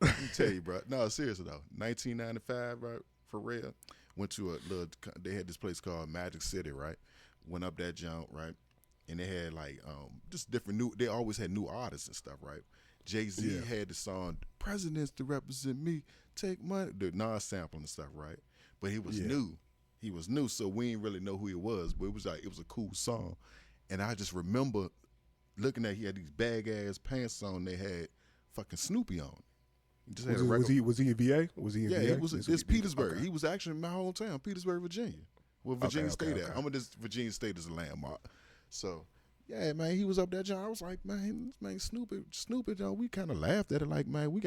Let me tell you, bro. No, seriously though. 1995, right? For real. Went to a little. They had this place called Magic City, right? Went up that jump, right? And they had like just different new. They always had new artists and stuff, right? Jay Z Yeah. had the song "Presidents to Represent Me." Take money, the non-sampling and stuff, right? But he was Yeah. new. He was new, so we didn't really know who he was. But it was a cool song, and I just remember looking at he had these bag ass pants on. They had fucking Snoopy on. He just had a Was regular. he was he in VA? Was he in Yeah, VA? he was. It's Petersburg. Okay. He was actually in my hometown, Petersburg, Virginia, where Okay. Virginia Okay. State at. Okay. I'm in this Virginia State as a landmark. So, yeah, man, he was up there. John, I was like, man, Snoopy, John. We kind of laughed at it, like, man, we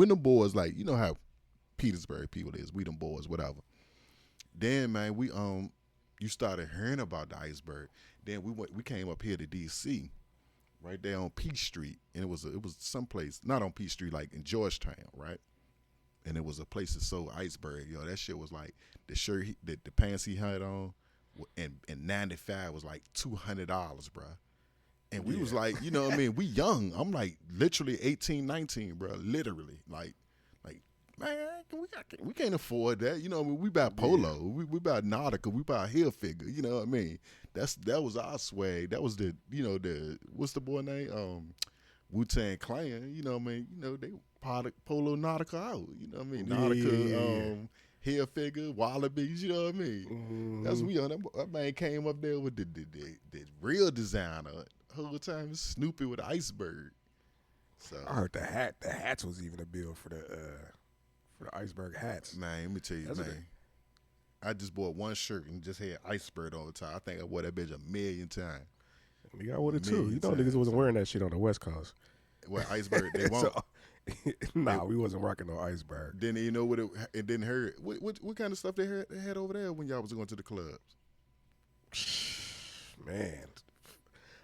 them boys, like, you know how Petersburg people is. We them boys, whatever. Then, man, you started hearing about the iceberg. Then we came up here to D.C. right there on Peach Street, and it was someplace not on Peach Street, like in Georgetown, right? And it was a place that sold iceberg. Yo, that shit was like the shirt, the pants he had on, in '95 was like $200, bro. And we was Yeah. like, you know what I mean? We young. I'm like literally 18, 19, bro. Literally, like man, we can't afford that. You know what I mean? We buy polo, we buy Nautica, we buy Hilfiger. You know what I mean? That was our swag. That was the what's the boy name? Wu-Tang Clan, you know what I mean? You know, they Polo Nautica out, you know what I mean? Nautica, Hair Figure, Wallabies, you know what I mean? That's Mhm. we on that man came up there with the real designer. Whole time it's Snoopy with the iceberg. So I heard the hats was even a bill for the iceberg hats. man, let me tell you, That's what man. I just bought one shirt and just had iceberg all the time. I think I wore that bitch a million times. We got with it too. Million You know, niggas times. wasn't wearing that shit on the West Coast. Well, iceberg, they won't. So, nah, we wasn't rocking no iceberg. Then you know what it didn't hurt. What kind of stuff they had over there when y'all was going to the clubs? Man,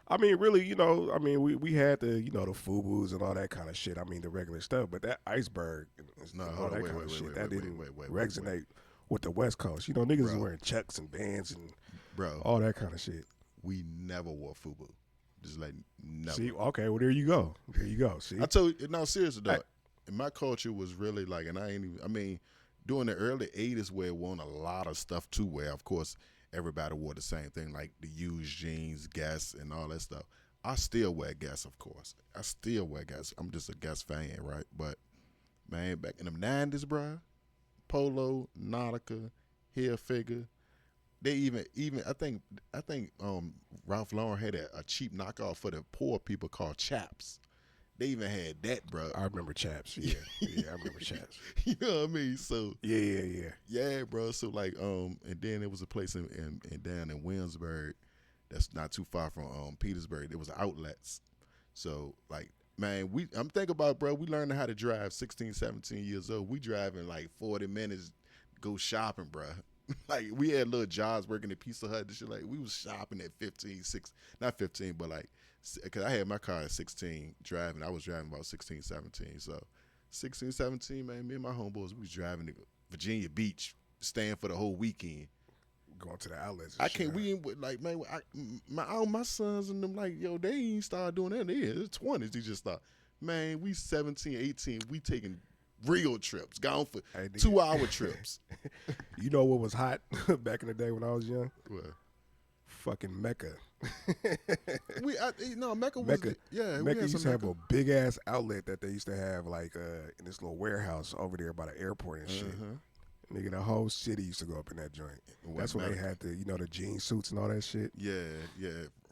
I mean, really, you know, I mean, we had the, you know, the FUBUs and all that kind of shit. I mean, the regular stuff, but that iceberg and No, all hold on, that wait, kind wait, of wait, shit, wait, that wait, didn't wait, resonate with the West Coast. You know, niggas is Bro. wearing chucks and bands and Bro, all that kind of shit. we never wore FUBU. Just like never. See, okay, well, there you go. There you go. See, I told you, no, seriously, though. And my culture was really like, and I ain't even, I mean, during the early 80s where it wasn't a lot of stuff to wear, of course, everybody wore the same thing, like the used jeans, Guess, and all that stuff. I still wear Guess, of course. I still wear Guess. I'm just a Guess fan, right? But, man, back in the 90s, bruh, Polo, Nautica, Hilfiger, they even I think Ralph Lauren had a cheap knockoff for the poor people called Chaps. They even had that, bro. I remember Chaps. Yeah, yeah, I remember Chaps. You know what I mean? So Yeah. yeah, bro. So like and then there was a place in down in Williamsburg that's not too far from Petersburg. There was outlets. So like man, I'm thinking about, bro, we learned how to drive 16, 17 years old. We driving like 40 minutes go shopping, bro. Like we had little jobs working at Pizza Hut and shit. Like we was shopping at 15, 6, not 15, but like, cause I had my car at 16 driving. I was driving about 16, 17. So 16, 17, man, me and my homeboys, we was driving to Virginia Beach, staying for the whole weekend. Going to the outlets. And I shit, can't, huh? we ain't, like, man, all my sons and them, like, yo, they ain't started doing that. They in their 20s, they just start. Man, we 17, 18, we taking real trips, gone for Hey, nigga. 2-hour trips. You know what was hot back in the day when I was young? Well, Fucking Mecca. Mecca was, Mecca, yeah. we Mecca had used some to have a big ass outlet that they used to have like in this little warehouse over there by the airport and shit. Uh-huh. Nigga, the whole city used to go up in that joint. That's when they Mecca. had the, you know, the jean suits and all that shit. Yeah.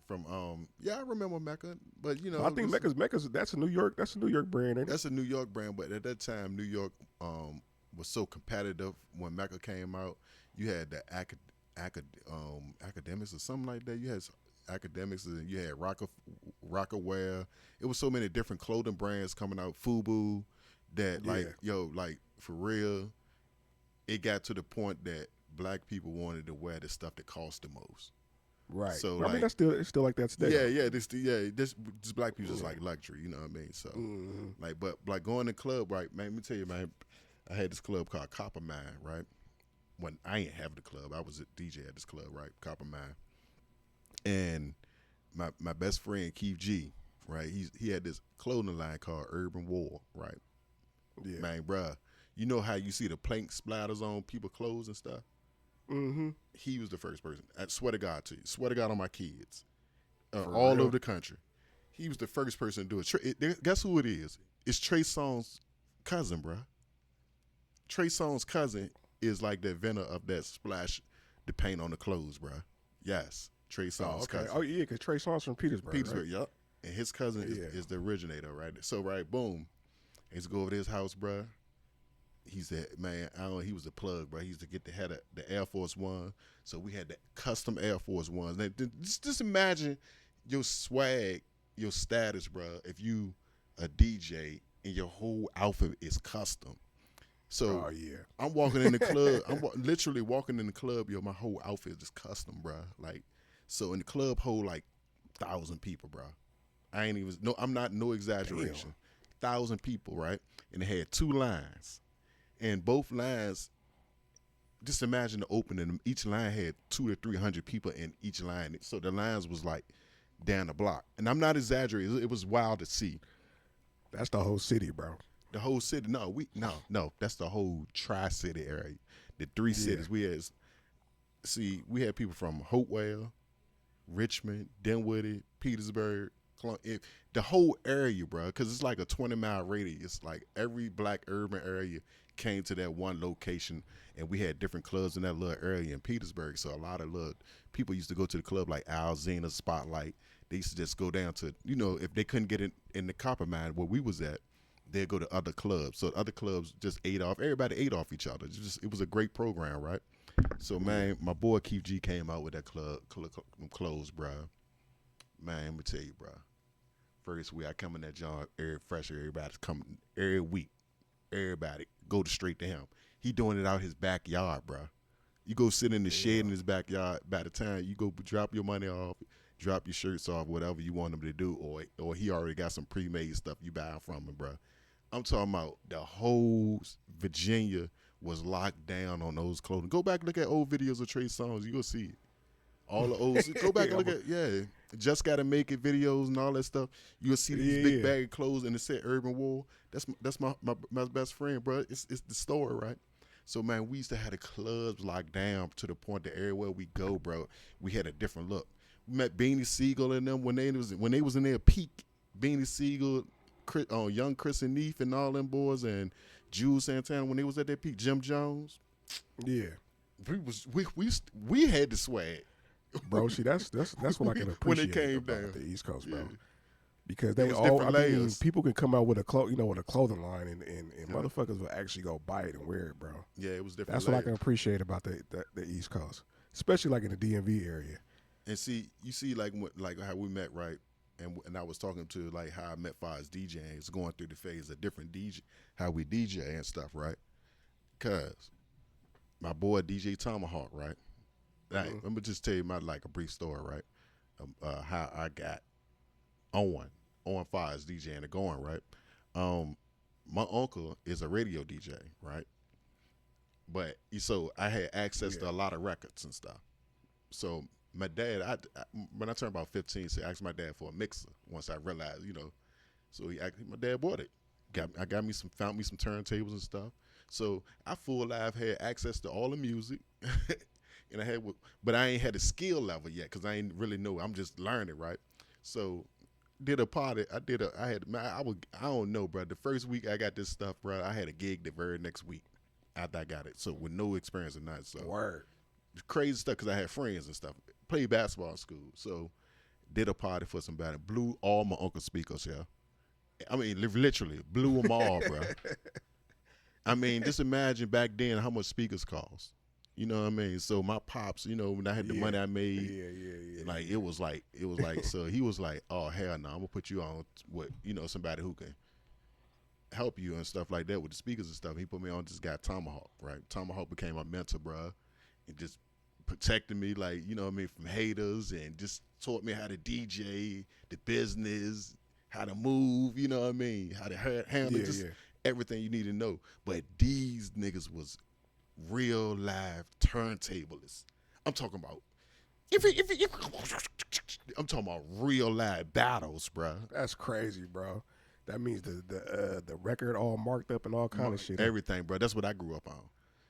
From I remember Mecca, but you know, I think Mecca's that's a New York brand, ain't it? that's a New York brand. But at that time, New York was so competitive. When Mecca came out, you had the academics or something like that. You had academics and you had Rockaware. It was so many different clothing brands coming out. FUBU, that like like for real, it got to the point that black people wanted to wear the stuff that cost the most. Right. So, I mean, like- it's still like that today. Yeah, this black people just like luxury, you know what I mean? So like, but like going to club, right, man, let me tell you, man, I had this club called Copper Mine, right? When I ain't have the club, I was a DJ at this club, right? Copper Mine. And my best friend Keith G, right? He had this clothing line called Urban War, right? Yeah. Man, bruh, you know how you see the plank splatters on people's clothes and stuff? Mm-hmm. He was the first person. I swear to God to you. Swear to God on my kids. For All real. over the country. He was the first person to do it. Guess who it is? It's Trey Songz's cousin, bruh. Trey Songz's cousin is like the inventor of that splash, the paint on the clothes, bruh. Yes, Trey Oh, Songz's okay. cousin. Oh, yeah, because Trey Songz from Petersburg, Petersburg, right? yup. And his cousin Yeah. is the originator, right? So, right, boom. He's go over to his house, bruh. He said, man, I don't know, he was a plug, bro. He used to get the Air Force One. So we had the custom Air Force Ones. Now, just imagine your swag, your status, bro, if you a DJ and your whole outfit is custom. So Oh, yeah. I'm walking in the club. Literally walking in the club, yo, my whole outfit is just custom, bro. Like, so in the club hold like 1,000 people, bro. I ain't even, no, I'm not, no exaggeration. 1,000 people, right? And it had 2 lines. And both lines, just imagine the opening. Each line had 200 to 300 people in each line. So the lines was like down the block. And I'm not exaggerating. It was wild to see. That's the whole city, bro. The whole city. No. That's the whole Tri-City area. The 3 cities. We had people from Hopewell, Richmond, Dinwiddie, Petersburg, the whole area, bro. Because it's like a 20-mile radius. Like every black urban area came to that one location, and we had different clubs in that little area in Petersburg. So a lot of little people used to go to the club like Alzina, Spotlight. They used to just go down to, if they couldn't get in the Copper Mine where we was at, they'd go to other clubs. So other clubs just ate off. Everybody ate off each other. It was a great program, right? So man, my boy Keith G came out with that clothes, bro. Man, let me tell you, bro. First week I come in that joint, everybody's coming every week. Everybody go straight to him. He doing it out his backyard, bro. You go sit in the shed in his backyard. By the time you go drop your money off, drop your shirts off, whatever you want him to do, or he already got some pre-made stuff you buy from him, bro. I'm talking about the whole Virginia was locked down on those clothing. Go back and look at old videos of Trey Songz. You gonna see it. All the old. Go back and look at Just Gotta Make It videos and all that stuff. You'll see these big bag of clothes and it said Urban War. That's my best friend, bro. It's the story, right? So man, we used to have the clubs locked down to the point that everywhere we go, bro, we had a different look. We met Beanie Siegel and them when they was in their peak. Beanie Siegel, young Chris and Neef and all them boys, and Jules Santana when they was at their peak. Jim Jones. Yeah. We had the swag. Bro, see, that's what I can appreciate when it came about down the East Coast, bro. Yeah. Because There they was all, different I mean, layers. people can come out with a clothing line, and motherfuckers will actually go buy it and wear it, bro. Yeah, it was different. That's layers. what I can appreciate about the East Coast, especially like in the DMV area. And see, you see, like how we met, right? And I was talking to like how I met Foz DJing. It's going through the phase of different DJ, how we DJ and stuff, right? Cause my boy DJ Tomahawk, right? Like, let me just tell you a brief story, right? How I got on Foz DJing and going, right? My uncle is a radio DJ, right? But so I had access to a lot of records and stuff. So my dad, when I turned about 15, so I asked my dad for a mixer. Once I realized, so my dad bought it. Found me some turntables and stuff. So I full live had access to all the music, and but I ain't had a skill level yet because I ain't really know. I'm just learning, right? So did a party. I don't know, bro. The first week I got this stuff, bro. I had a gig the very next week after I got it. So with no experience or not. So Word. crazy stuff because I had friends and stuff. Played basketball in school. So did a party for somebody. Blew all my uncle's speakers, yeah. I mean, literally blew them all, bro. I mean, just imagine back then how much speakers cost. You know what I mean? So my pops, when I had the money I made, like it was like so he was like, oh hell no, I'm gonna put you on with somebody who can help you and stuff like that with the speakers and stuff. He put me on this guy Tomahawk, right? Tomahawk became my mentor, bro, and just protected me, like from haters, and just taught me how to DJ, the business, how to move, how to handle everything you need to know. But these niggas was real live turntablists. I'm talking about I'm talking about real live battles, bro. That's crazy, bro. That means the record all marked up and all kind of shit. Everything, bro. That's what I grew up on.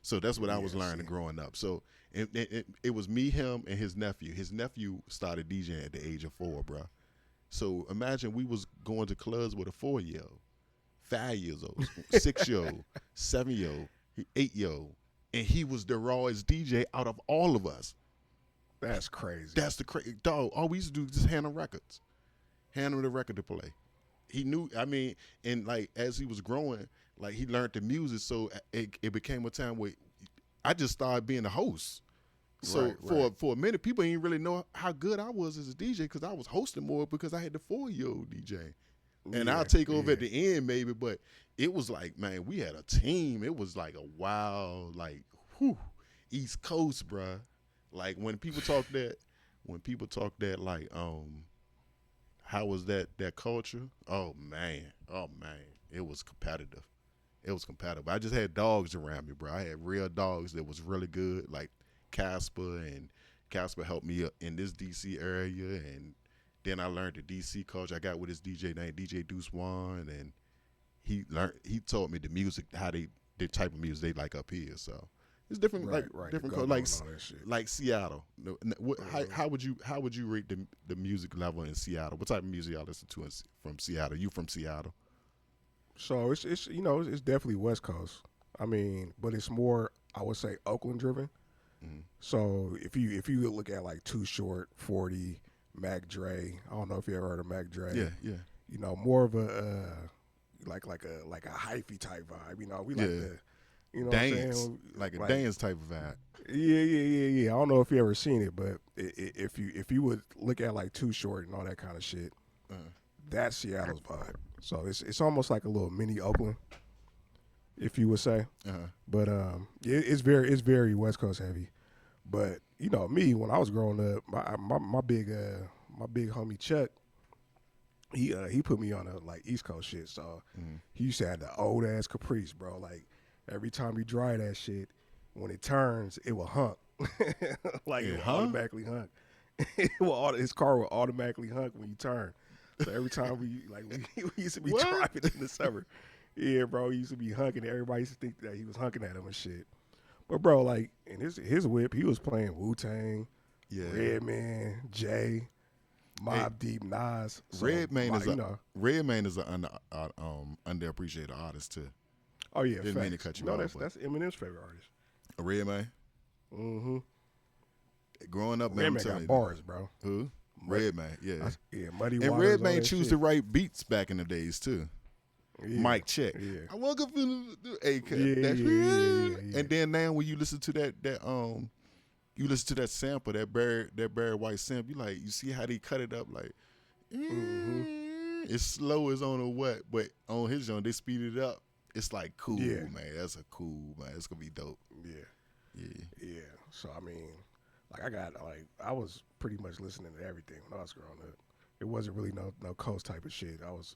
So that's what I was learning growing up. So it was me, him, and his nephew. His nephew started DJing at the age of 4, bro. So imagine we was going to clubs with a 4-year-old, 5 years old, 6-year-old, 7-year-old, 8-year-old, and he was the rawest DJ out of all of us. That's crazy. That's the crazy dog. All we used to do was just hand him records, hand him the record to play. He knew. I mean, and like as he was growing, like he learned the music, so it became a time where I just started being a host. So for a minute, people didn't really know how good I was as a DJ because I was hosting more because I had the 4-year-old DJ, and I'll take over at the end maybe. But it was like, man, we had a team. It was like a wild, like, East Coast, bruh. Like when people talk that, like, how was that culture? Oh man, it was competitive. It was competitive. I just had dogs around me, bro. I had real dogs that was really good, like Casper, and Casper helped me in this DC area, and then I learned the DC culture. I got with this DJ named DJ Deuce One, and he taught me the music, the type of music they like up here. So it's different, different, like Seattle. How would you rate the music level in Seattle? What type of music y'all listen to from Seattle? You from Seattle? So it's it's definitely West Coast. I mean, but it's more, I would say, Oakland driven. Mm-hmm. So if you look at like Too Short, 40, Mac Dre, I don't know if you ever heard of Mac Dre. Yeah. You know, more of a like a hyphy type vibe. You know, we like the dance, like a dance type of vibe. Yeah. I don't know if you ever seen it, but if you would look at like Too Short and all that kind of shit, that's Seattle's vibe. So it's almost like a little mini Oakland, if you would say. But it's very West Coast heavy. But you know me, when I was growing up, my big homie Chuck, he put me on a like East Coast shit. So he used to have the old ass Caprice, bro. Like every time you dry that shit, when it turns, it will hunk. Like it will automatically hunk. His car will automatically hunk when you turn. So every time we used to be driving in the summer. Yeah, bro, he used to be hunking. Everybody used to think that he was hunking at him and shit. But bro, like in his whip, he was playing Wu-Tang, Redman, Jay, Mobb Deep, Nas. So, Redman is an underappreciated artist too. Oh yeah, didn't mean to cut you off. That's Eminem's favorite artist. Redman. Mm-hmm. Growing up, man, Redman got bars, bro. Who? Redman, yeah. Muddy and Waters. Redman choose the right beats back in the days too. Yeah. Mic check. Yeah. I woke up in the Yeah. And then now when you listen to that sample, that Barry White sample, you see how they cut it up like it's slow as on a what, but on his own they speed it up. It's like cool, man. That's a cool, man. It's gonna be dope. Yeah. So I mean, I was pretty much listening to everything when I was growing up. It wasn't really no coast type of shit. I was,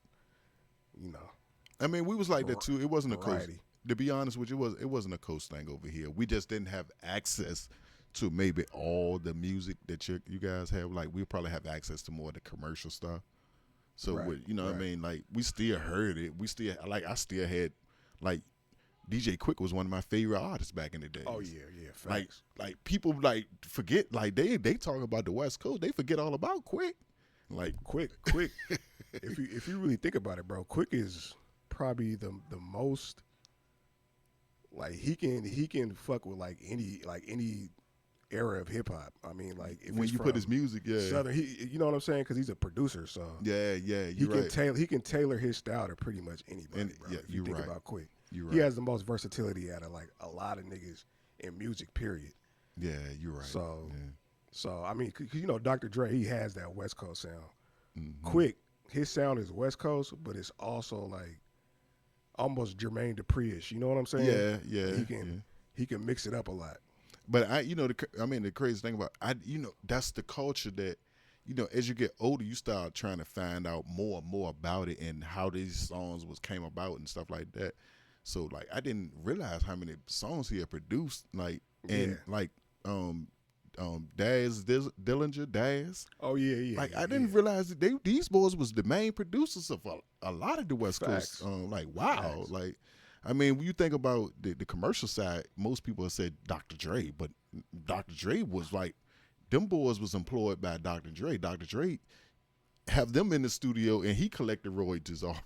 I mean, we was like that too. It wasn't variety. a coast. To be honest with you, it wasn't a coast thing over here. We just didn't have access to maybe all the music that you guys have. Like we probably have access to more of the commercial stuff. So what I mean, like we still heard it. We still I still had like DJ Quick was one of my favorite artists back in the day. Oh yeah, facts. Like people forget they talk about the West Coast, they forget all about Quick. Like Quick. if you really think about it, bro, Quick is probably the most like he can fuck with any era of hip hop. I mean, like if when you put his music, Southern, you know what I'm saying? Because he's a producer, so he can tailor his style to pretty much anybody. Bro, if you think about Quick, he has the most versatility out of like a lot of niggas in music. Period. Yeah, you're right. So I mean, cause Dr. Dre, he has that West Coast sound. Mm-hmm. Quick, his sound is West Coast, but it's also like almost Jermaine Dupri-ish. You know what I'm saying? Yeah. He can mix it up a lot. But the crazy thing about that's the culture that as you get older, you start trying to find out more and more about it and how these songs came about and stuff like that. So like I didn't realize how many songs he had produced. Daz. Oh yeah. Like Yeah, I didn't realize that these boys was the main producers of a lot of the West Facts. Coast. Like wow, Facts. like I mean, when you think about the commercial side, most people have said Dr. Dre, but Dr. Dre was like them boys was employed by Dr. Dre. Dr. Dre have them in the studio and he collected royalties off.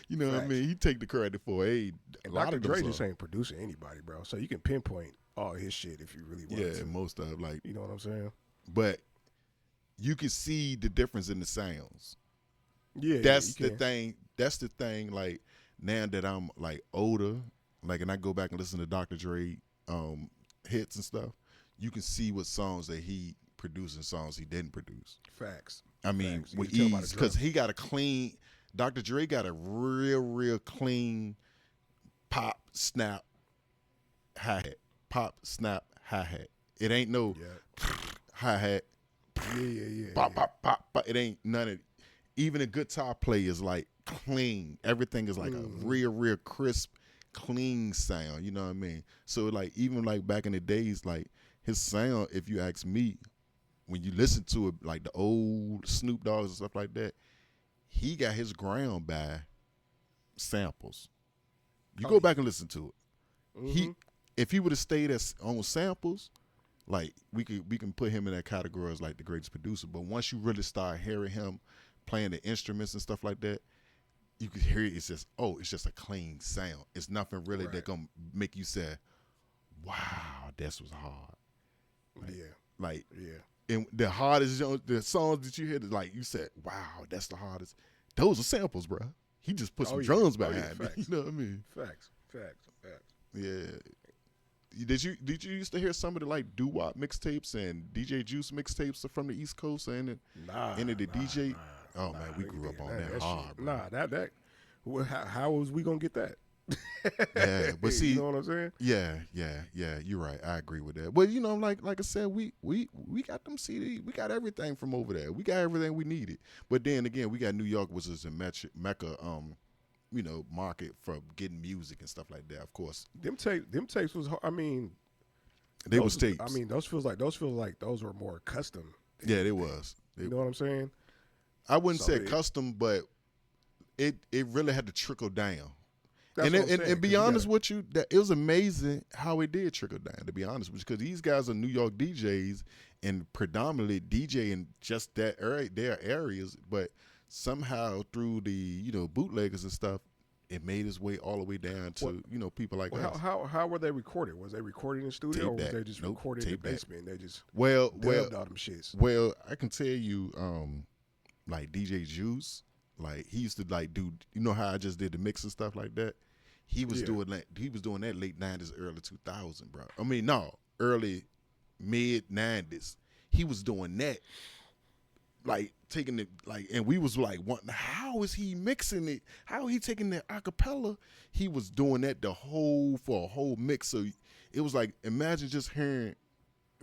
You know what I mean? He take the credit for a lot Dr. of Dre them just songs. ain't producing anybody, bro. So you can pinpoint all his shit if you really want Yeah, to. most of like, You know what I'm saying? but you can see the difference in the sounds. Yeah, That's you the can. thing. That's the thing. Like now that I'm like older, like and I go back and listen to Dr. Dre hits and stuff, you can see what songs that he produced and songs he didn't produce. Facts. I mean, Facts. You with can tell by the ease because drum. he got a clean. Dr. Dre got a real clean pop snap hi hat. Pop snap hi hat. It ain't no Yeah. hi hat. Yeah. Pop pop pop pop. It ain't none of. Even a guitar play is like clean. Everything is like a real crisp, clean sound. You know what I mean? So like even like back in the days, like his sound, if you ask me, when you listen to it, like the old Snoop Dogg's and stuff like that, he got his ground by samples. You go back and listen to it. He, if he would have stayed on samples, like we can put him in that category as like the greatest producer. But once you really start hearing him playing the instruments and stuff like that, you could hear it. It's just a clean sound. It's nothing really that gonna make you say, "Wow, this was hard." Like and the hardest, the songs that you hear, like you said, "Wow, that's the hardest." Those are samples, bro. He just put some drums behind it. You know what I mean? Facts. Yeah. Did you used to hear somebody like doo-wop mixtapes and DJ Juice mixtapes from the East Coast and the DJ? Oh man, we grew up on that hard, bro. That. Well, how was we gonna get that? Yeah, but see, you know what I'm saying? Yeah. You're right. I agree with that. But you know, like I said, we got them CD. We got everything from over there. We got everything we needed. But then again, we got New York, which is a mecca, market for getting music and stuff like that. Of course, Them tapes was. I mean, they was tapes. I mean, those feels like those were more custom. Yeah, it was. You know what I'm saying? I wouldn't say custom, but it really had to trickle down. And be honest with you, that it was amazing how it did trickle down. To be honest with you, because these guys are New York DJs and predominantly DJ in just that area, their areas, but somehow through the bootleggers and stuff, it made its way all the way down to people like us. How were they recorded? Was they recorded in the studio, or was they just recorded in the basement? They just dubbed all them shits. Well, I can tell you, like DJ Juice. Like he used to like do, how I just did the mix and stuff like that. He was doing that. He was doing that late 90s, early 2000, bro. I mean, no, early mid 90s. He was doing that, like taking it, like, and we was like, how is he mixing it? How he taking that acapella? He was doing that for a whole mix. So it was like, imagine just hearing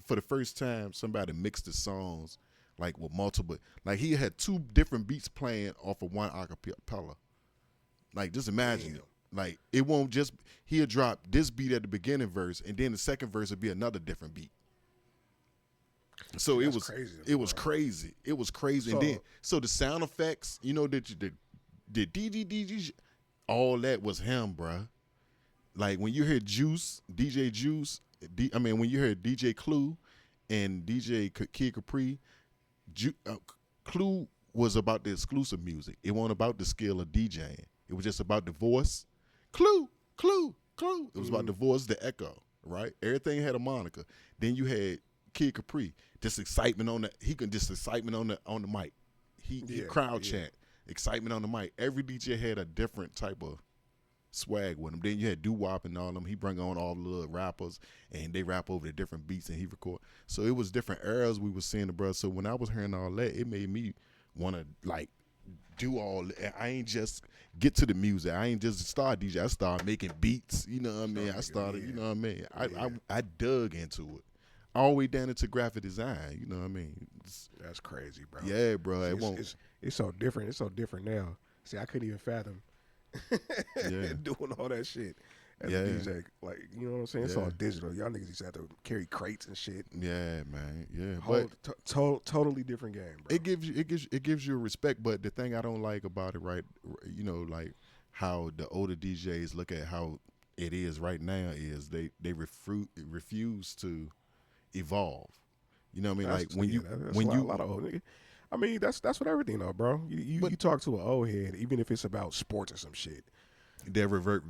for the first time somebody mix the songs. Like with multiple, like he had two different beats playing off of one acapella. Like just imagine it. Like it won't just he'll drop this beat at the beginning verse, and then the second verse would be another different beat. So it was crazy. It was crazy, and then so the sound effects, the DG, all that was him, bruh. Like when you hear DJ Juice, when you hear DJ Clue and DJ Kid Capri. Clue was about the exclusive music. It wasn't about the skill of DJing. It was just about the voice. Clue. It was about the voice, the echo, right? Everything had a moniker. Then you had Kid Capri, just excitement on the mic. He crowd chant, excitement on the mic. Every DJ had a different type of swag with him. Then you had doo-wop and all them. He bring on all the little rappers and they rap over the different beats and he record. So it was different eras we was seeing the bro. So when I was hearing all that, it made me want to like do all that. I ain't just get to the music. I ain't just start DJ. I started making beats. You know what I mean? I started, you know what I mean? I dug into it. All the way down into graphic design. You know what I mean? That's crazy, bro. Yeah, bro. It's so different. It's so different now. See, I couldn't even fathom doing all that shit. as Yeah. a DJ. Like, you know what I'm saying? It's Yeah. all digital. Y'all niggas used to have to carry crates and shit. Yeah, man. Yeah, Whole but totally different game, bro. it gives you a respect. But the thing I don't like about it, right? You know, like how the older DJs look at how it is right now is they refuse to evolve. You know what I mean? Like That's when a you lot of old niggas. I mean, that's what everything though, bro. but You talk to an old head, even if it's about sports or some shit. they revert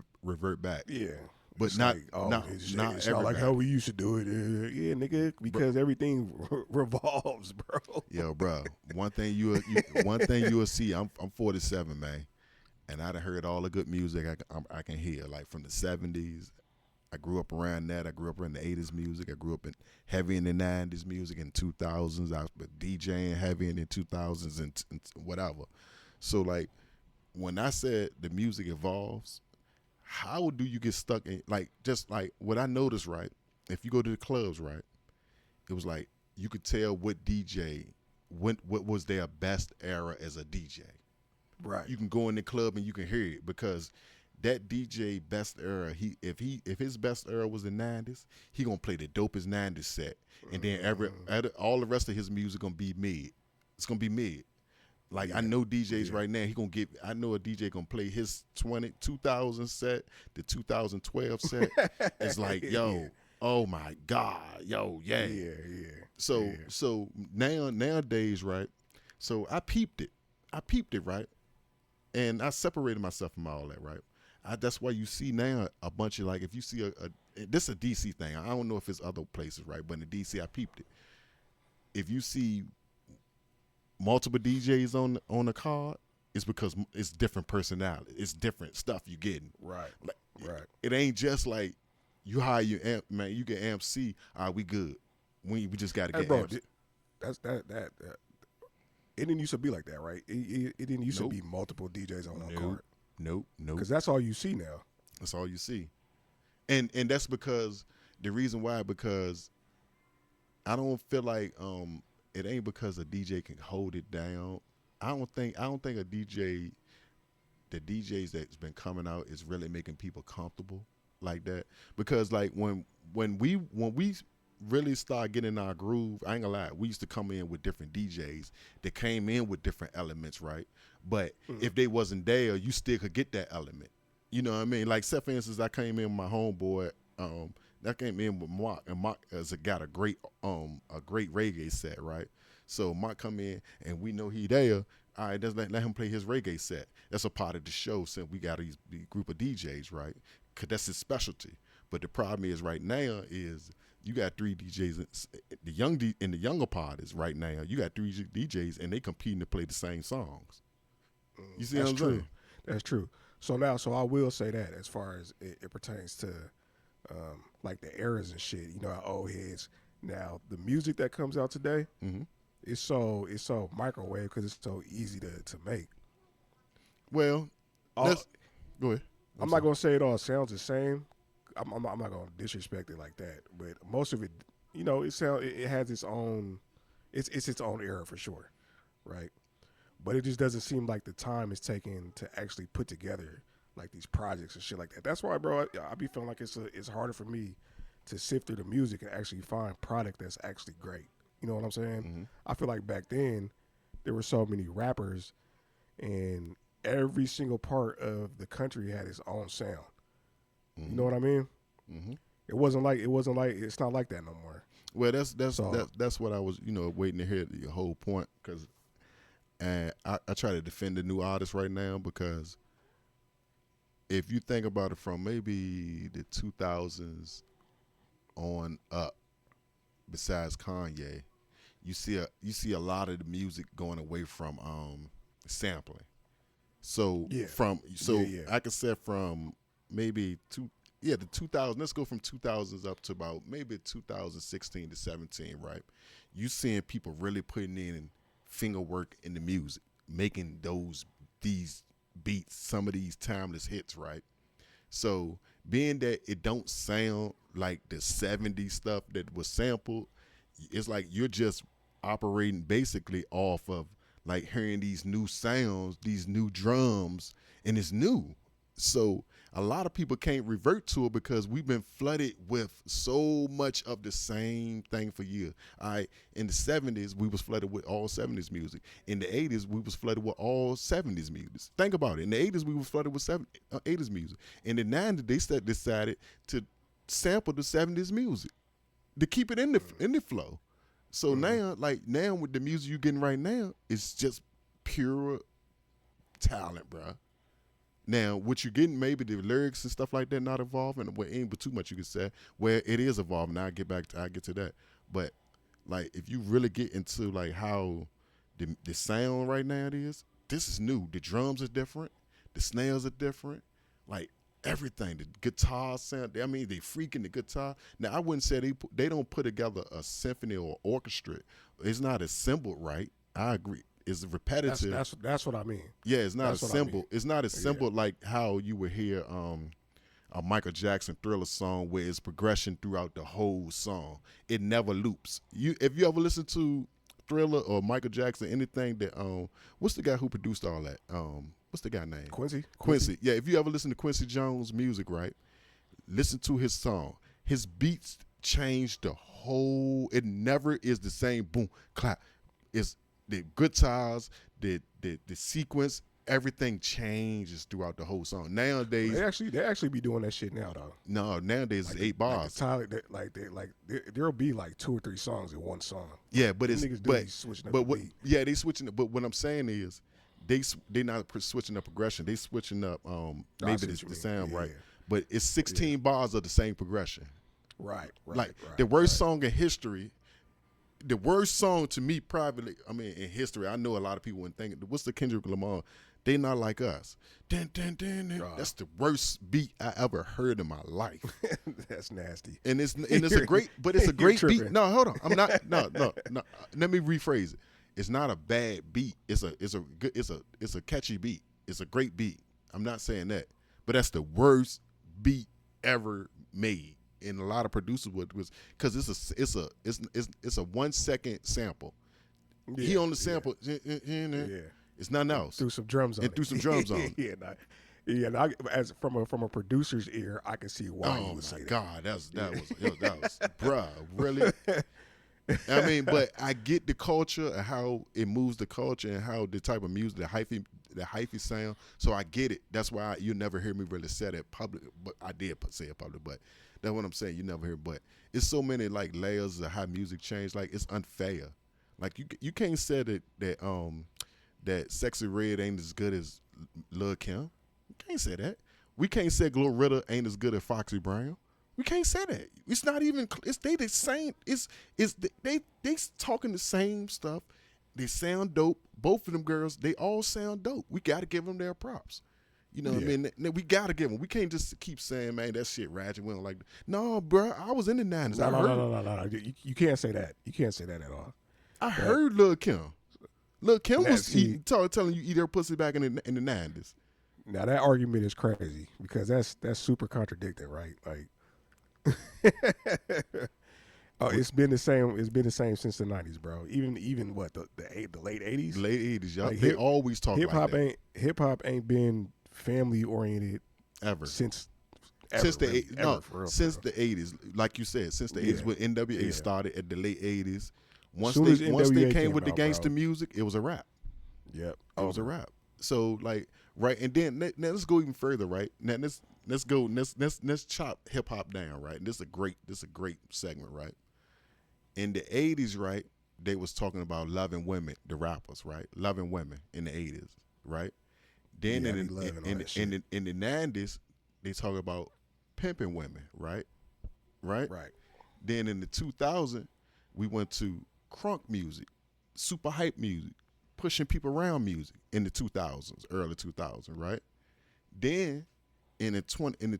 back. Yeah. But It's not like, oh, not it's not not like everybody. how we used to do it. Yeah, nigga, because everything revolves, bro. Yo, bro. One thing you will see. I'm 47, man, and I done heard all the good music I can hear, like from the 70s. I grew up around that. I grew up in the 80s music. I grew up in heavy in the 90s music and 2000s. I was DJing heavy in the 2000s and whatever. So like when I said the music evolves, how do you get stuck in like just like what I noticed, right? If you go to the clubs, right, it was like you could tell what DJ what was their best era as a DJ. Right. You can go in the club and you can hear it because that DJ best era, if his best era was the 90s, he gonna play the dopest 90s set, and then all the rest of his music gonna be mid. It's gonna be mid. Like I know DJs right now, I know a DJ gonna play his 2000 set, the 2012 set. It's like, yo, oh my God, yo, yeah. Yeah. So nowadays, right? So I peeped it, right? And I separated myself from all that, right? That's why you see now a bunch of like, if you see this is a DC thing. I don't know if it's other places, right? But in DC, I peeped it. If you see multiple DJs on the card, it's because it's different personality. It's different stuff you getting. Right. Like, Right. It ain't just like you hire your amp, man. You get amp C. All right, we good. We just got to get bro, amps. that it didn't used to be like that, right? It didn't used Nope. to be multiple DJs on one card. Nope. Because that's all you see now. That's all you see. And that's because the reason why, because I don't feel like it ain't because a DJ can hold it down. I don't think a DJ, the DJs that's been coming out is really making people comfortable like that. Because like when we really start getting our groove, I ain't gonna lie, we used to come in with different DJs that came in with different elements, right? But if they wasn't there, you still could get that element. You know what I mean? Like, say for instance, I came in with my homeboy, that came in with Mark, and Mark has got a great reggae set, right? So Mark come in and we know he there. All right, let's let him play his reggae set. That's a part of the show since we got the group of DJs, right? Cause that's his specialty. But the problem is right now is you got three DJs, in the younger parties right now. You got three DJs and they competing to play the same songs. You see That's what I'm true. saying? That's true. So I will say that as far as it pertains to like the eras and shit, you know, our old heads. Now the music that comes out today, it's so microwave because it's so easy to make. Well, go ahead. I'm not gonna say it all sounds the same. I'm not gonna disrespect it like that, but most of it, you know, it has its own, it's its own era for sure, right? But it just doesn't seem like the time is taken to actually put together like these projects and shit like that. That's why, bro, I be feeling like it's harder for me to sift through the music and actually find product that's actually great. You know what I'm saying? I feel like back then there were so many rappers, and every single part of the country had its own sound. You know what I mean? It wasn't like it's not like that no more. Well, that's what I was, waiting to hear the whole point, because I try to defend the new artists right now, because if you think about it from maybe the 2000s on up, besides Kanye, you see a lot of the music going away from sampling. So I could say from maybe the 2000. Let's go from 2000s up to about maybe 2016 to 17, right? You seeing people really putting in finger work in the music, making these beats, some of these timeless hits, right? So being that it don't sound like the 70s stuff that was sampled, it's like you're just operating basically off of like hearing these new sounds, these new drums, and it's new. So A lot of people can't revert to it because we've been flooded with so much of the same thing for years. All right, in the 70s, we was flooded with all 70s music. In the 80s, we was flooded with all 70s music. Think about it. In the 80s, we was flooded with 80s music. In the 90s, they decided to sample the 70s music to keep it in the flow. So now with the music you're getting right now, it's just pure talent, bro. Now, what you're getting, maybe the lyrics and stuff like that not evolving, well, ain't but too much you can say. Where it is evolving, I get to that. But like, if you really get into like how the sound right now it is, this is new. The drums are different, the snares are different, like everything. The guitar sound. I mean, they freaking the guitar. Now, I wouldn't say they don't put together a symphony or orchestra. It's not assembled right. I agree. It's repetitive. That's what I mean. Yeah, it's not That's what I assembled. mean. It's not assembled like how you would hear a Michael Jackson Thriller song where it's progression throughout the whole song. It never loops. If you ever listen to Thriller or Michael Jackson, anything that what's the guy who produced all that? What's the guy name? Quincy. Yeah, if you ever listen to Quincy Jones' music, right? Listen to his song. His beats change the whole. It never is the same. Boom, clap. It's the guitars, the sequence, everything changes throughout the whole song. Nowadays, they actually be doing that shit now though. No, nowadays it's 8 bars. There'll be like 2 or 3 songs in one song. Yeah, but it's niggas but switching up but the what? beat. Yeah, they switching it. But what I'm saying is, they not switching up progression. They switching up maybe the sound right. Yeah. But it's 16 bars of the same progression. Right. The worst song in history. The worst song to me privately, I mean, in history, I know a lot of people wouldn't think it. What's the Kendrick Lamar? They Not Like Us. Dun, dun, dun, dun. That's the worst beat I ever heard in my life. That's nasty. And it's a great, but it's a great beat. No, hold on. I'm not. No. Let me rephrase it. It's not a bad beat. It's a catchy beat. It's a great beat. I'm not saying that, but that's the worst beat ever made. And a lot of producers was because it's a 1 second sample. Yeah, He on the sample. Yeah. It's nothing else. Threw some drums on it. Threw some drums on it. As from a producer's ear, I can see why you would say that. God, that was bruh, really. I mean, but I get the culture and how it moves the culture and how the type of music, the hyphy sound. So I get it. That's why you never hear me really say that public. But I did say it public. But that's what I'm saying. You never hear. But it's so many like layers of how music changed. Like it's unfair. Like you can't say that Sexy Red ain't as good as Lil' Kim. You can't say that. We can't say Glorilla ain't as good as Foxy Brown. We can't say that. It's not even. They the same. They talking the same stuff. They sound dope. Both of them girls, they all sound dope. We got to give them their props. You know what I mean? We got to give them. We can't just keep saying, man, that shit ratchet. We don't like that. No, bro, I was in the 90s. No. You can't say that. You can't say that at all. I heard Lil' Kim. Lil' Kim was telling you eat her pussy back in the 90s. Now that argument is crazy because that's super contradicting, right? Like, it's been the same. It's been the same since the 90s, bro. Even what the late 80s. Late 80s, y'all. Like, they always talk like that. Hip hop ain't been family oriented ever since the 80s. Like you said, since the 80s when NWA started at the late 80s. Once they came with the gangster music, it was a rap. Yep, it was a rap. So like right, and then now let's go even further, right? Now let's chop hip hop down, right? And this is a great segment, right? In the 80s, right, they was talking about loving women, the rappers, right? Loving women in the 80s, right? Then in the 90s, they talk about pimping women, right? Right. Then in the 2000s, we went to crunk music, super hype music, pushing people around music in the 2000s, early 2000s, right? Then in the 20s, in the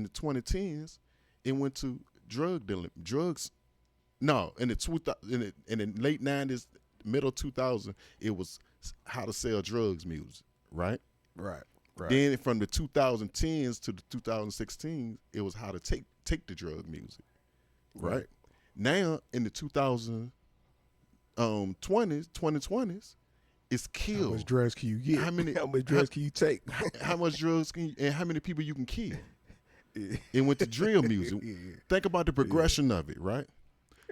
2010s, it went to drug dealing, drugs. No, in the late 90s, middle 2000s, it was how to sell drugs music, right? Right. Then from the 2010s to the 2016s, it was how to take the drug music, right? Now in the 2020s, It's How kill. much drugs can you get? How many? How much drugs can you take? How much drugs can you, and how many people you can kill? Yeah. And with the drill music, Yeah. think about the progression of it, right?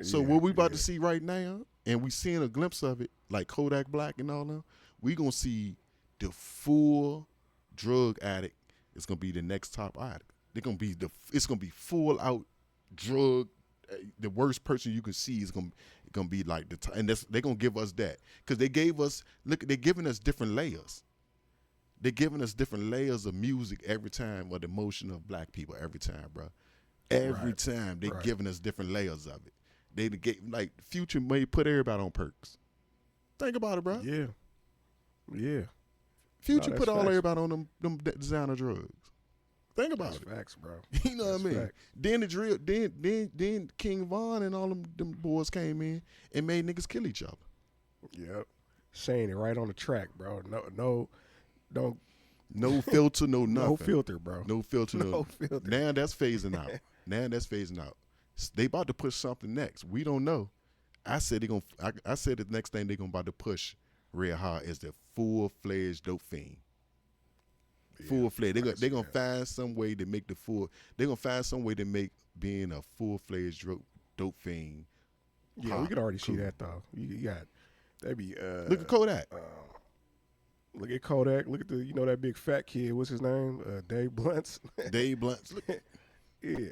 So Yeah, what we about to yeah. see right now, and we seeing a glimpse of it, like Kodak Black and all that, we gonna see the full drug addict is gonna be the next top addict. They're gonna be it's gonna be full out drug. The worst person you can see is gonna be like and they're gonna give us that because they gave us they're giving us different layers. They're giving us different layers of music every time, or the emotion of black people every time, bro. Every Right. time they're Right. giving us different layers of it. They get like Future may put everybody on perks. Think about it, bro. Yeah. Yeah. Future that's put all facts. everybody on them designer drugs. Think about That's it. facts, bro. You know That's what I mean? facts. Then the drill, then King Von and all them boys came in and made niggas kill each other. Yep. Saying it right on the track, bro. No, don't. No filter, no nothing. No filter, bro. No filter, No no. filter. Now that's phasing out. They about to push something next. We don't know. I said I said the next thing they're gonna about to push real hard is the full fledged dope fiend. Full fledged. They're gonna find some way to make They're gonna find some way to make being a full fledged dope fiend. Yeah, hot, we could already see cool. that though. You got that'd be. Look at Kodak. Look at Kodak. Look at that big fat kid. What's his name? Dave Blunts. Dave Blunt. Look, Yeah,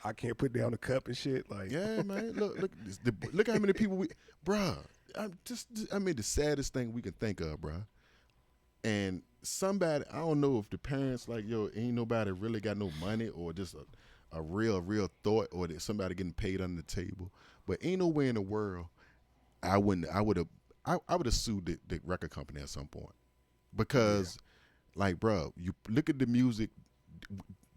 I can't put down the cup and shit. Like, yeah, man. Look at how many people bruh. I mean, the saddest thing we can think of, bruh. And somebody, I don't know if the parents like, yo, ain't nobody really got no money, or just a real thought, or that somebody getting paid under the table. But ain't no way in the world I would have sued the record company at some point, because, like, bro, you look at the music.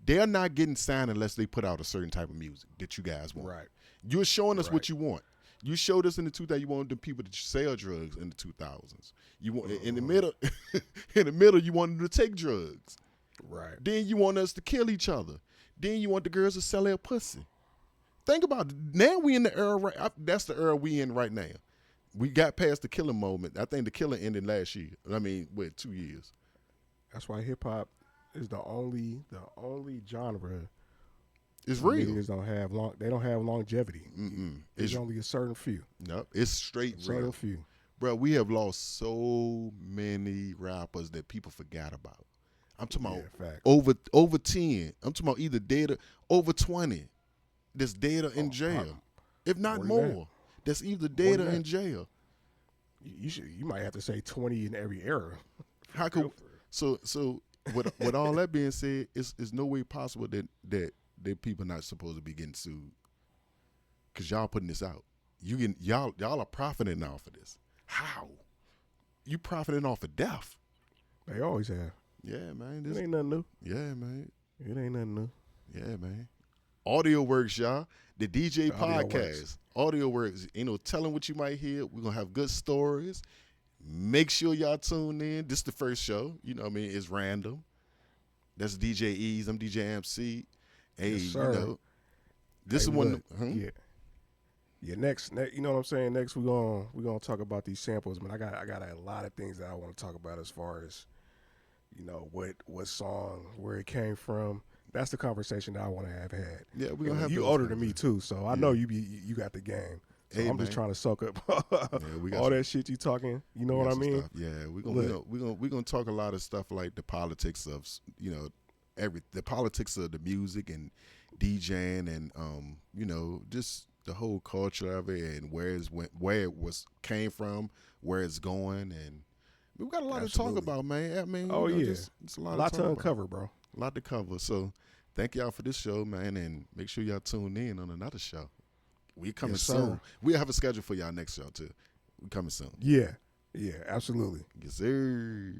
They're not getting signed unless they put out a certain type of music that you guys want. right. You're showing us Right. what you want. You showed us in the 2000s you wanted the people to sell drugs in the 2000s. You want in the middle, you wanted them to take drugs. Right. Then you want us to kill each other. Then you want the girls to sell their pussy. Think about it. Now we in the era. That's the era we in right now. We got past the killing moment. I think the killing ended last year. I mean, 2 years. That's why hip hop is the only genre It's where real. niggas they don't have longevity. It's There's only a certain few. no. It's straight Certain real. few. Bro, we have lost so many rappers that people forgot about. I'm talking about Yeah, facts. over 10. I'm talking about either dead or over 20 that's dead or in jail. If not more than that. more. That's either dead or than in that. jail. You might have to say 20 in every era. How could so with all that being said, it's no way possible that people not supposed to be getting sued. Cause y'all putting this out. Y'all are profiting off of this. How? You profiting off of death. They always have. Yeah, man. It ain't nothing new. Yeah, man. It ain't nothing new. Yeah, man. Audio Works, y'all. The DJ Audio podcast. Works. Audio Works. Telling what you might hear. We're going to have good stories. Make sure y'all tune in. This is the first show. You know what I mean? It's random. That's DJ Ease. I'm DJ MC. Hey, Yes, sir. This Hey, is one. look, Yeah, next, you know what I'm saying? Next, we're gonna talk about these samples, man. I got a lot of things that I want to talk about as far as, what song, where it came from. That's the conversation that I want to have had. Yeah, we're going to have you those older than me conversations. too, so I know you got the game. So Hey, I'm just man. trying to soak up we got all some- that shit you talking. You know We what got I some mean? stuff. Yeah, we're gonna talk a lot of stuff like the politics of the politics of the music and DJing and just the whole culture of it and where it came from, where it's going, and we got a lot to Absolutely. talk about, man. I mean, Oh, yeah. it's A a lot lot to to talk about. uncover, bro. A lot to cover. So thank y'all for this show, man, and make sure y'all tune in on another show. We coming Yes, sir. soon. We have a schedule for y'all next show too. We coming soon. Yeah, absolutely. Yes, sir.